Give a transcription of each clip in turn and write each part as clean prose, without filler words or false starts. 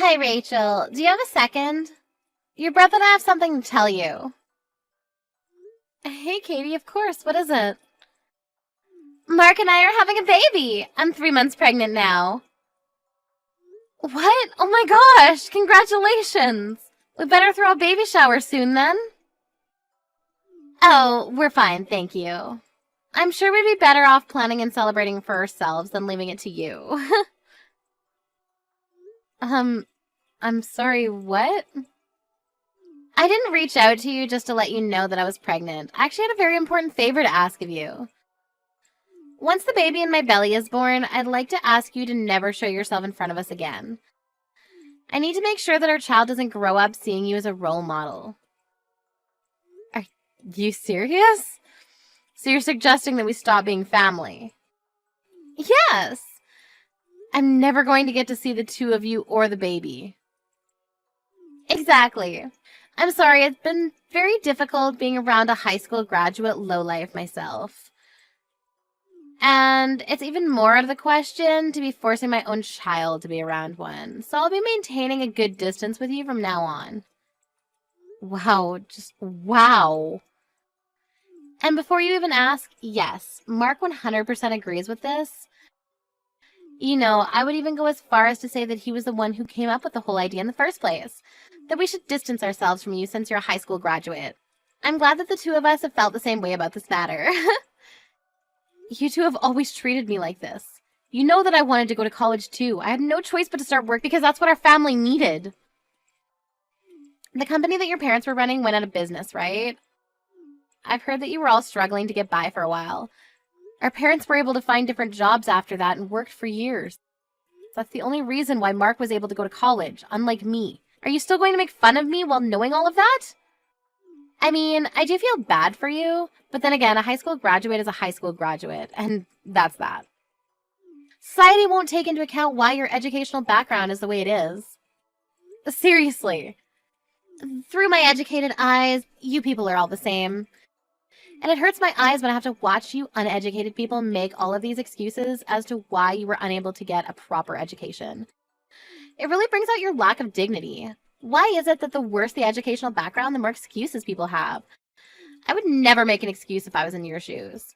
Hi, Rachel. Do you have a second? Your brother and I have something to tell you. Hey, Katie, of course. What is it? Mark and I are having a baby. I'm 3 months pregnant now. What? Oh my gosh! Congratulations! We better throw a baby shower soon then. Oh, we're fine, thank you. I'm sure we'd be better off planning and celebrating for ourselves than leaving it to you. I'm sorry, what? I didn't reach out to you just to let you know that I was pregnant. I actually had a very important favor to ask of you. Once the baby in my belly is born, I'd like to ask you to never show yourself in front of us again. I need to make sure that our child doesn't grow up seeing you as a role model. Are you serious? So you're suggesting that we stop being family? Yes! I'm never going to get to see the two of you or the baby. Exactly. I'm sorry, it's been very difficult being around a high school graduate lowlife myself. And it's even more out of the question to be forcing my own child to be around one. So I'll be maintaining a good distance with you from now on. Wow, just wow. And before you even ask, yes, Mark 100% agrees with this. You know, I would even go as far as to say that he was the one who came up with the whole idea in the first place. That we should distance ourselves from you since you're a high school graduate. I'm glad that the two of us have felt the same way about this matter. You two have always treated me like this. You know that I wanted to go to college too. I had no choice but to start work because that's what our family needed. The company that your parents were running went out of business, right? I've heard that you were all struggling to get by for a while. Our parents were able to find different jobs after that and worked for years. That's the only reason why Mark was able to go to college, unlike me. Are you still going to make fun of me while knowing all of that? I mean, I do feel bad for you, but then again, a high school graduate is a high school graduate, and that's that. Society won't take into account why your educational background is the way it is. Seriously. Through my educated eyes, you people are all the same. And it hurts my eyes when I have to watch you uneducated people make all of these excuses as to why you were unable to get a proper education. It really brings out your lack of dignity. Why is it that the worse the educational background, the more excuses people have? I would never make an excuse if I was in your shoes.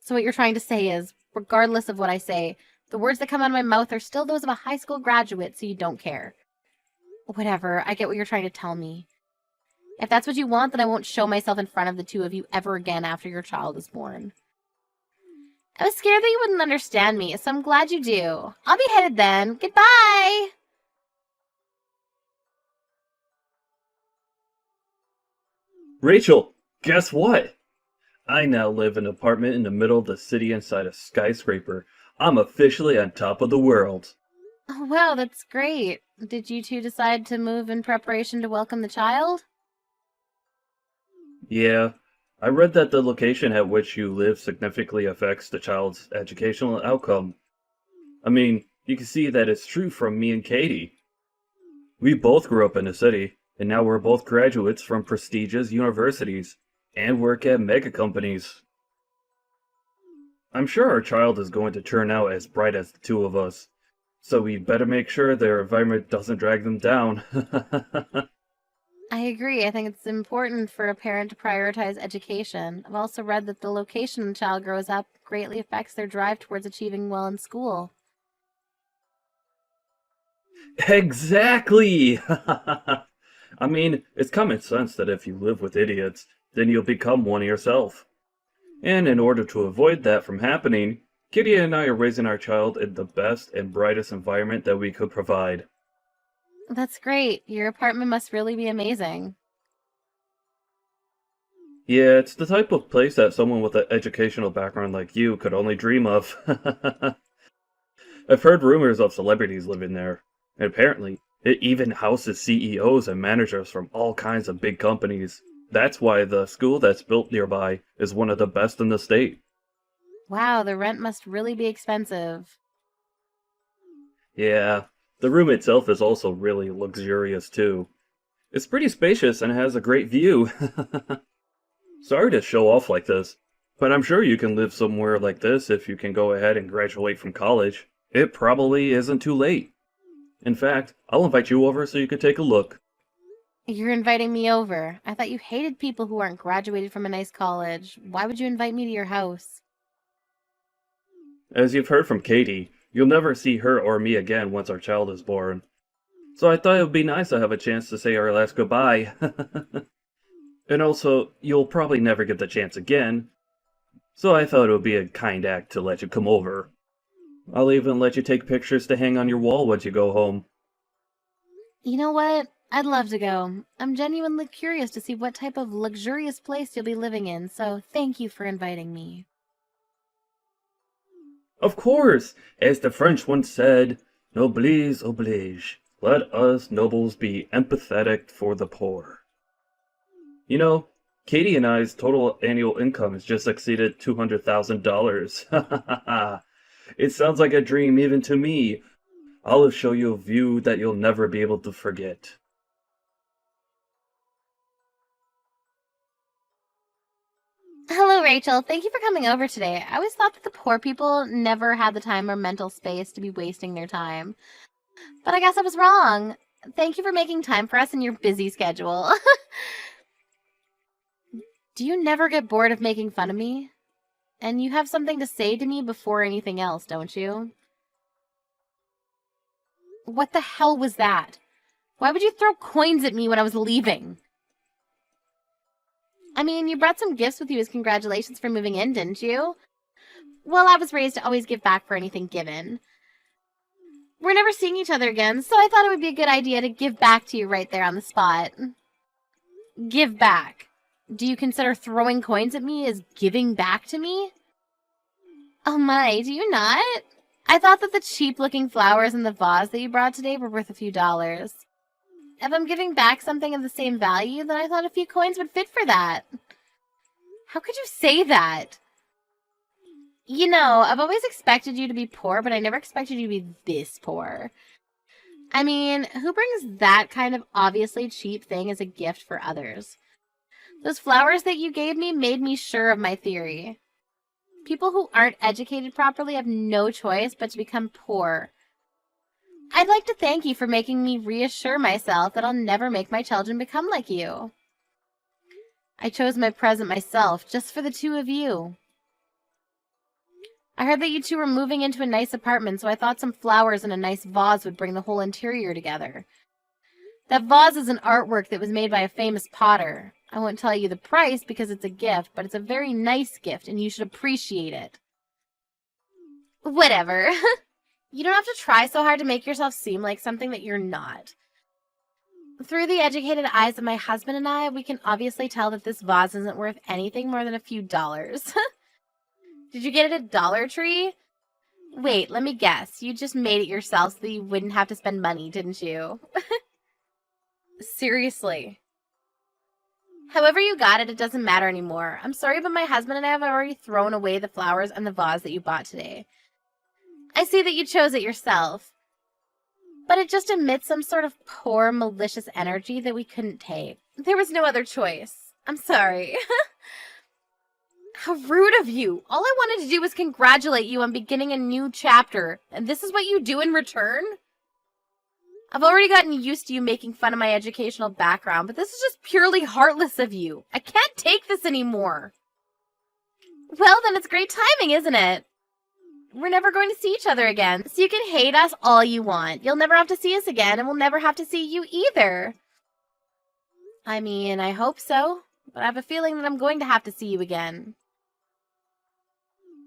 So what you're trying to say is, regardless of what I say, the words that come out of my mouth are still those of a high school graduate, so you don't care. Whatever, I get what you're trying to tell me. If that's what you want, then I won't show myself in front of the two of you ever again after your child is born. I was scared that you wouldn't understand me, so I'm glad you do. I'll be headed then. Goodbye! Rachel, guess what? I now live in an apartment in the middle of the city inside a skyscraper. I'm officially on top of the world. Oh, wow, that's great. Did you two decide to move in preparation to welcome the child? Yeah, I read that the location at which you live significantly affects the child's educational outcome. I mean, you can see that it's true from me and Katie. We both grew up in the city, and now we're both graduates from prestigious universities, and work at mega companies. I'm sure our child is going to turn out as bright as the two of us, so we better make sure their environment doesn't drag them down. I agree. I think it's important for a parent to prioritize education. I've also read that the location the child grows up greatly affects their drive towards achieving well in school. Exactly! I mean, it's common sense that if you live with idiots, then you'll become one yourself. And in order to avoid that from happening, Kitty and I are raising our child in the best and brightest environment that we could provide. That's great. Your apartment must really be amazing. Yeah, it's the type of place that someone with an educational background like you could only dream of. I've heard rumors of celebrities living there, and apparently, it even houses CEOs and managers from all kinds of big companies. That's why the school that's built nearby is one of the best in the state. Wow, the rent must really be expensive. Yeah, the room itself is also really luxurious too. It's pretty spacious and has a great view. Sorry to show off like this, but I'm sure you can live somewhere like this if you can go ahead and graduate from college. It probably isn't too late. In fact, I'll invite you over so you can take a look. You're inviting me over. I thought you hated people who aren't graduated from a nice college. Why would you invite me to your house? As you've heard from Katie, you'll never see her or me again once our child is born. So I thought it would be nice to have a chance to say our last goodbye. And also, you'll probably never get the chance again, so I thought it would be a kind act to let you come over. I'll even let you take pictures to hang on your wall once you go home. You know what? I'd love to go. I'm genuinely curious to see what type of luxurious place you'll be living in, so thank you for inviting me. Of course, as the French once said, noblesse oblige. Let us nobles be empathetic for the poor. You know, Katie and I's total annual income has just exceeded $200,000. It sounds like a dream even to me. I'll show you a view that you'll never be able to forget. Hello, Rachel. Thank you for coming over today. I always thought that the poor people never had the time or mental space to be wasting their time. But I guess I was wrong. Thank you for making time for us in your busy schedule. Do you never get bored of making fun of me? And you have something to say to me before anything else, don't you? What the hell was that? Why would you throw coins at me when I was leaving? I mean, you brought some gifts with you as congratulations for moving in, didn't you? Well, I was raised to always give back for anything given. We're never seeing each other again, so I thought it would be a good idea to give back to you right there on the spot. Give back. Do you consider throwing coins at me as giving back to me? Oh my, do you not? I thought that the cheap-looking flowers in the vase that you brought today were worth a few dollars. If I'm giving back something of the same value, then I thought a few coins would fit for that. How could you say that? You know, I've always expected you to be poor, but I never expected you to be this poor. I mean, who brings that kind of obviously cheap thing as a gift for others? Those flowers that you gave me made me sure of my theory. People who aren't educated properly have no choice but to become poor. I'd like to thank you for making me reassure myself that I'll never make my children become like you. I chose my present myself, just for the two of you. I heard that you two were moving into a nice apartment, so I thought some flowers and a nice vase would bring the whole interior together. That vase is an artwork that was made by a famous potter. I won't tell you the price because it's a gift, but it's a very nice gift and you should appreciate it. Whatever. You don't have to try so hard to make yourself seem like something that you're not. Through the educated eyes of my husband and I, we can obviously tell that this vase isn't worth anything more than a few dollars. Did you get it at Dollar Tree? Wait, let me guess. You just made it yourself so that you wouldn't have to spend money, didn't you? Seriously. However you got it, it doesn't matter anymore. I'm sorry, but my husband and I have already thrown away the flowers and the vase that you bought today. I see that you chose it yourself. But it just emits some sort of poor, malicious energy that we couldn't take. There was no other choice. I'm sorry. How rude of you. All I wanted to do was congratulate you on beginning a new chapter, and this is what you do in return? I've already gotten used to you making fun of my educational background, but this is just purely heartless of you. I can't take this anymore. Well, then it's great timing, isn't it? We're never going to see each other again, so you can hate us all you want. You'll never have to see us again, and we'll never have to see you either. I mean, I hope so, but I have a feeling that I'm going to have to see you again.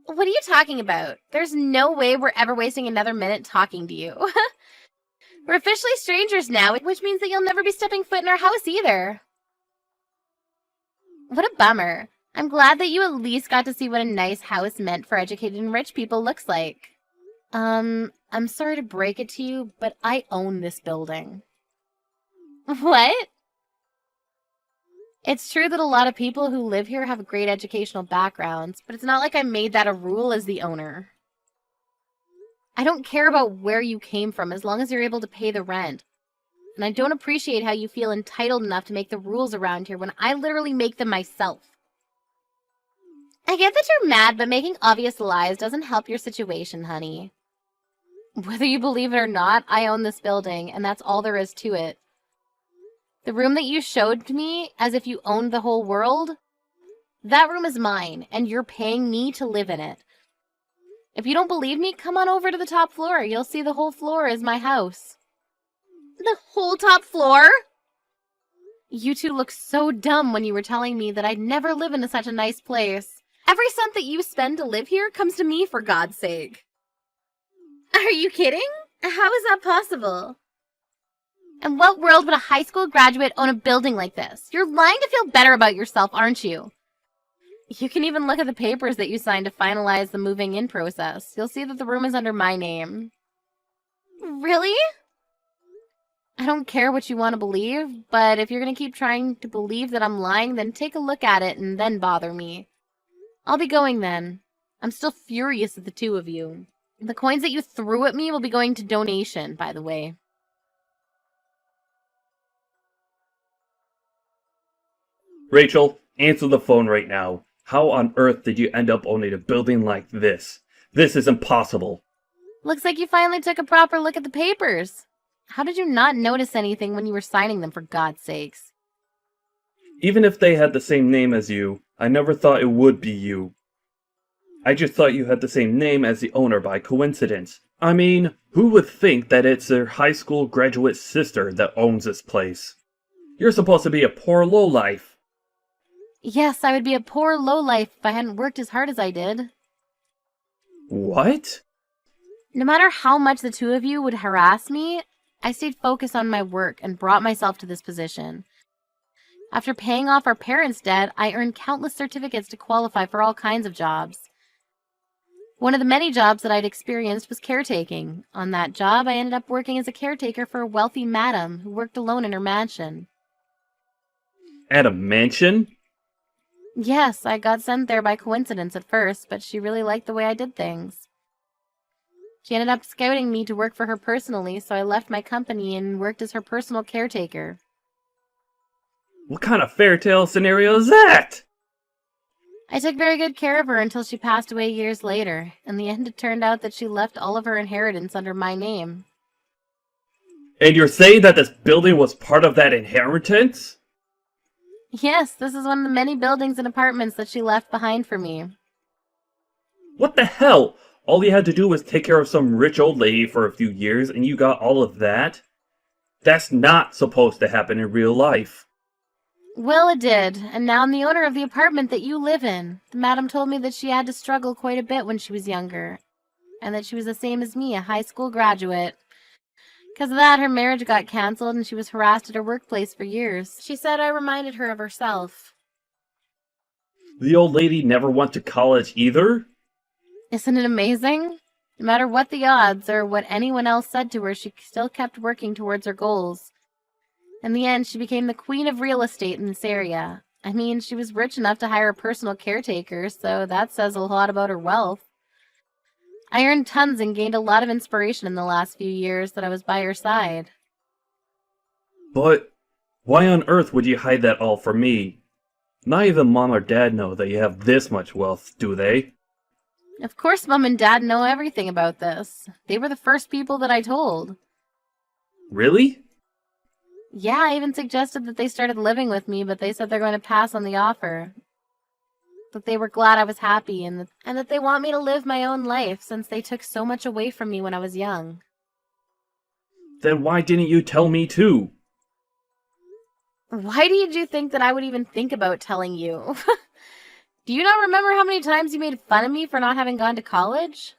What are you talking about? There's no way we're ever wasting another minute talking to you. We're officially strangers now, which means that you'll never be stepping foot in our house either. What a bummer. I'm glad that you at least got to see what a nice house meant for educated and rich people looks like. I'm sorry to break it to you, but I own this building. What? It's true that a lot of people who live here have great educational backgrounds, but it's not like I made that a rule as the owner. I don't care about where you came from as long as you're able to pay the rent. And I don't appreciate how you feel entitled enough to make the rules around here when I literally make them myself. I get that you're mad, but making obvious lies doesn't help your situation, honey. Whether you believe it or not, I own this building, and that's all there is to it. The room that you showed me, as if you owned the whole world, that room is mine, and you're paying me to live in it. If you don't believe me, come on over to the top floor. You'll see the whole floor is my house. The whole top floor? You two looked so dumb when you were telling me that I'd never live in such a nice place. Every cent that you spend to live here comes to me, for God's sake. Are you kidding? How is that possible? In what world would a high school graduate own a building like this? You're lying to feel better about yourself, aren't you? You can even look at the papers that you signed to finalize the moving in process. You'll see that the room is under my name. Really? I don't care what you want to believe, but if you're going to keep trying to believe that I'm lying, then take a look at it and then bother me. I'll be going then. I'm still furious at the two of you. The coins that you threw at me will be going to donation, by the way. Rachel, answer the phone right now. How on earth did you end up owning a building like this? This is impossible. Looks like you finally took a proper look at the papers. How did you not notice anything when you were signing them, for God's sakes? Even if they had the same name as you, I never thought it would be you. I just thought you had the same name as the owner by coincidence. I mean, who would think that it's their high school graduate sister that owns this place? You're supposed to be a poor lowlife. Yes, I would be a poor lowlife if I hadn't worked as hard as I did. What? No matter how much the two of you would harass me, I stayed focused on my work and brought myself to this position. After paying off our parents' debt, I earned countless certificates to qualify for all kinds of jobs. One of the many jobs that I'd experienced was caretaking. On that job, I ended up working as a caretaker for a wealthy madam who worked alone in her mansion. At a mansion? Yes, I got sent there by coincidence at first, but she really liked the way I did things. She ended up scouting me to work for her personally, so I left my company and worked as her personal caretaker. What kind of fairy tale scenario is that? I took very good care of her until she passed away years later. In the end, it turned out that she left all of her inheritance under my name. And you're saying that this building was part of that inheritance? Yes, this is one of the many buildings and apartments that she left behind for me. What the hell? All you had to do was take care of some rich old lady for a few years and you got all of that? That's not supposed to happen in real life. Well, it did, and now I'm the owner of the apartment that you live in. The madam told me that she had to struggle quite a bit when she was younger, and that she was the same as me, a high school graduate. Because of that, her marriage got cancelled and she was harassed at her workplace for years. She said I reminded her of herself. The old lady never went to college either? Isn't it amazing? No matter what the odds or what anyone else said to her, she still kept working towards her goals. In the end, she became the queen of real estate in this area. I mean, she was rich enough to hire a personal caretaker, so that says a lot about her wealth. I earned tons and gained a lot of inspiration in the last few years that I was by her side. But why on earth would you hide that all from me? Not even Mom or Dad know that you have this much wealth, do they? Of course Mom and Dad know everything about this. They were the first people that I told. Really? Yeah, I even suggested that they started living with me, but they said they're going to pass on the offer. That they were glad I was happy and that they want me to live my own life since they took so much away from me when I was young. Then why didn't you tell me too? Why did you think that I would even think about telling you? Do you not remember how many times you made fun of me for not having gone to college?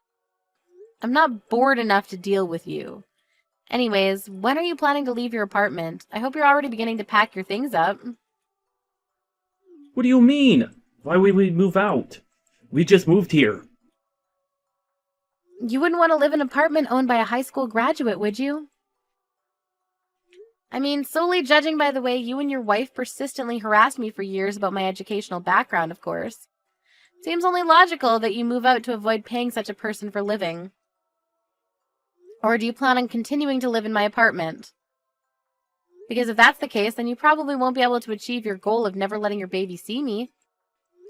I'm not bored enough to deal with you. Anyways, when are you planning to leave your apartment? I hope you're already beginning to pack your things up. What do you mean? Why would we move out? We just moved here. You wouldn't want to live in an apartment owned by a high school graduate, would you? I mean, solely judging by the way you and your wife persistently harassed me for years about my educational background, of course. Seems only logical that you move out to avoid paying such a person for living. Or do you plan on continuing to live in my apartment? Because if that's the case, then you probably won't be able to achieve your goal of never letting your baby see me.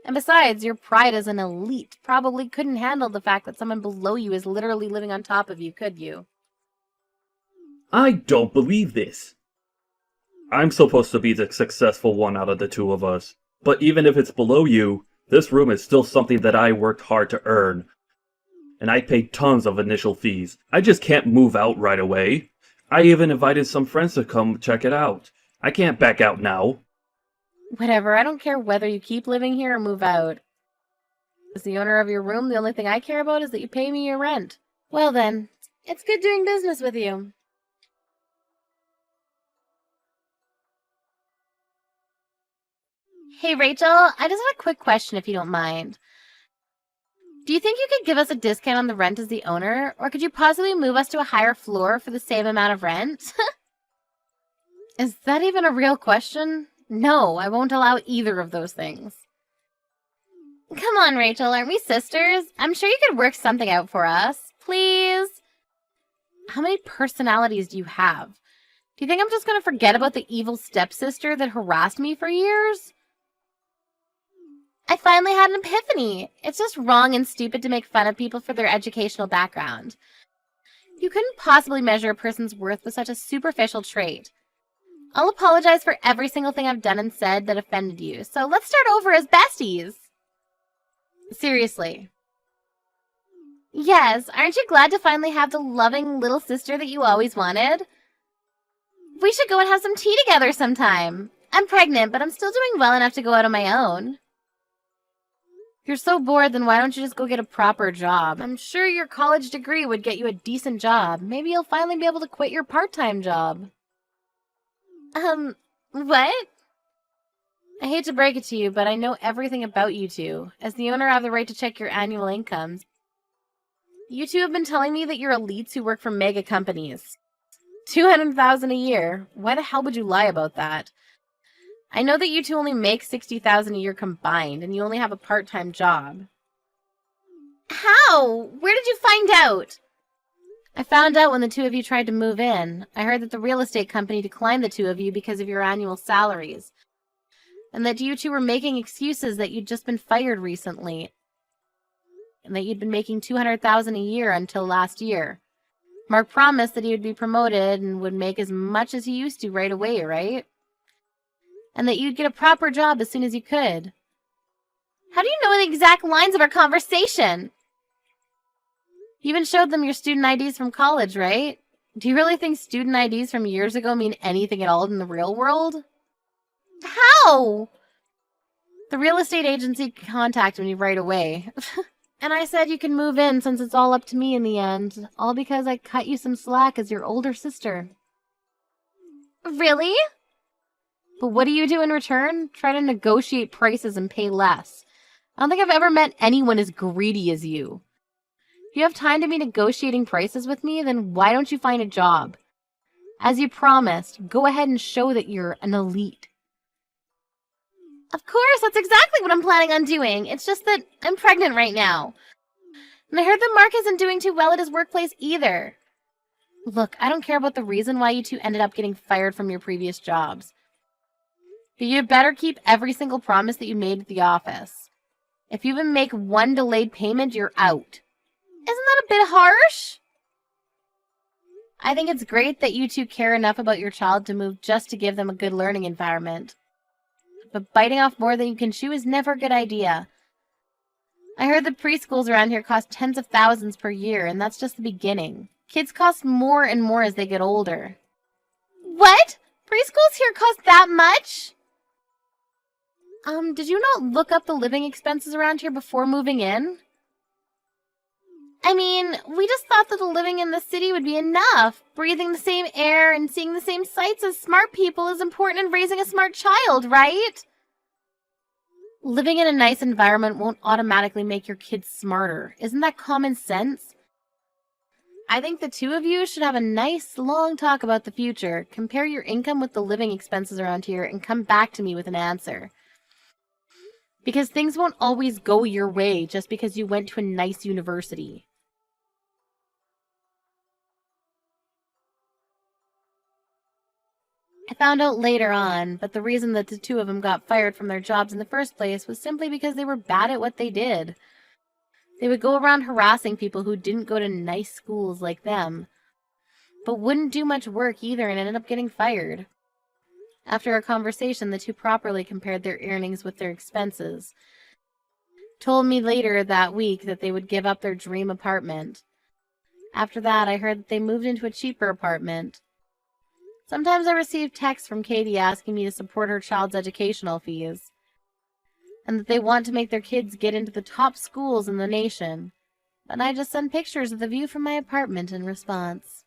And besides, your pride as an elite probably couldn't handle the fact that someone below you is literally living on top of you, could you? I don't believe this. I'm supposed to be the successful one out of the two of us. But even if it's below you, this room is still something that I worked hard to earn. And I paid tons of initial fees. I just can't move out right away. I even invited some friends to come check it out. I can't back out now. Whatever, I don't care whether you keep living here or move out. As the owner of your room, the only thing I care about is that you pay me your rent. Well then, it's good doing business with you. Hey Rachel, I just had a quick question if you don't mind. Do you think you could give us a discount on the rent as the owner, or could you possibly move us to a higher floor for the same amount of rent? Is that even a real question? No, I won't allow either of those things. Come on, Rachel, aren't we sisters? I'm sure you could work something out for us. Please? How many personalities do you have? Do you think I'm just going to forget about the evil stepsister that harassed me for years? I finally had an epiphany. It's just wrong and stupid to make fun of people for their educational background. You couldn't possibly measure a person's worth with such a superficial trait. I'll apologize for every single thing I've done and said that offended you, so let's start over as besties. Seriously. Yes, aren't you glad to finally have the loving little sister that you always wanted? We should go and have some tea together sometime. I'm pregnant, but I'm still doing well enough to go out on my own. If you're so bored, then why don't you just go get a proper job? I'm sure your college degree would get you a decent job. Maybe you'll finally be able to quit your part-time job. What? I hate to break it to you, but I know everything about you two. As the owner, I have the right to check your annual incomes. You two have been telling me that you're elites who work for mega companies. $200,000 a year. Why the hell would you lie about that? I know that you two only make $60,000 a year combined, and you only have a part-time job. How? Where did you find out? I found out when the two of you tried to move in. I heard that the real estate company declined the two of you because of your annual salaries. And that you two were making excuses that you'd just been fired recently. And that you'd been making $200,000 a year until last year. Mark promised that he would be promoted and would make as much as he used to right away, right? And that you'd get a proper job as soon as you could. How do you know the exact lines of our conversation? You even showed them your student IDs from college, right? Do you really think student IDs from years ago mean anything at all in the real world? How? The real estate agency contacted me right away. And I said you can move in since it's all up to me in the end. All because I cut you some slack as your older sister. Really? But what do you do in return? Try to negotiate prices and pay less. I don't think I've ever met anyone as greedy as you. If you have time to be negotiating prices with me, then why don't you find a job? As you promised, go ahead and show that you're an elite. Of course, that's exactly what I'm planning on doing. It's just that I'm pregnant right now. And I heard that Mark isn't doing too well at his workplace either. Look, I don't care about the reason why you two ended up getting fired from your previous jobs. But you better keep every single promise that you made at the office. If you even make one delayed payment, you're out. Isn't that a bit harsh? I think it's great that you two care enough about your child to move just to give them a good learning environment. But biting off more than you can chew is never a good idea. I heard the preschools around here cost tens of thousands per year, and that's just the beginning. Kids cost more and more as they get older. What? Preschools here cost that much? Did you not look up the living expenses around here before moving in? I mean, we just thought that the living in the city would be enough. Breathing the same air and seeing the same sights as smart people is important in raising a smart child, right? Living in a nice environment won't automatically make your kids smarter. Isn't that common sense? I think the two of you should have a nice, long talk about the future. Compare your income with the living expenses around here and come back to me with an answer. Because things won't always go your way just because you went to a nice university. I found out later on, but the reason that the two of them got fired from their jobs in the first place was simply because they were bad at what they did. They would go around harassing people who didn't go to nice schools like them, but wouldn't do much work either and ended up getting fired. After a conversation, the two properly compared their earnings with their expenses. Told me later that week that they would give up their dream apartment. After that, I heard that they moved into a cheaper apartment. Sometimes I receive texts from Katie asking me to support her child's educational fees, and that they want to make their kids get into the top schools in the nation. But I just send pictures of the view from my apartment in response.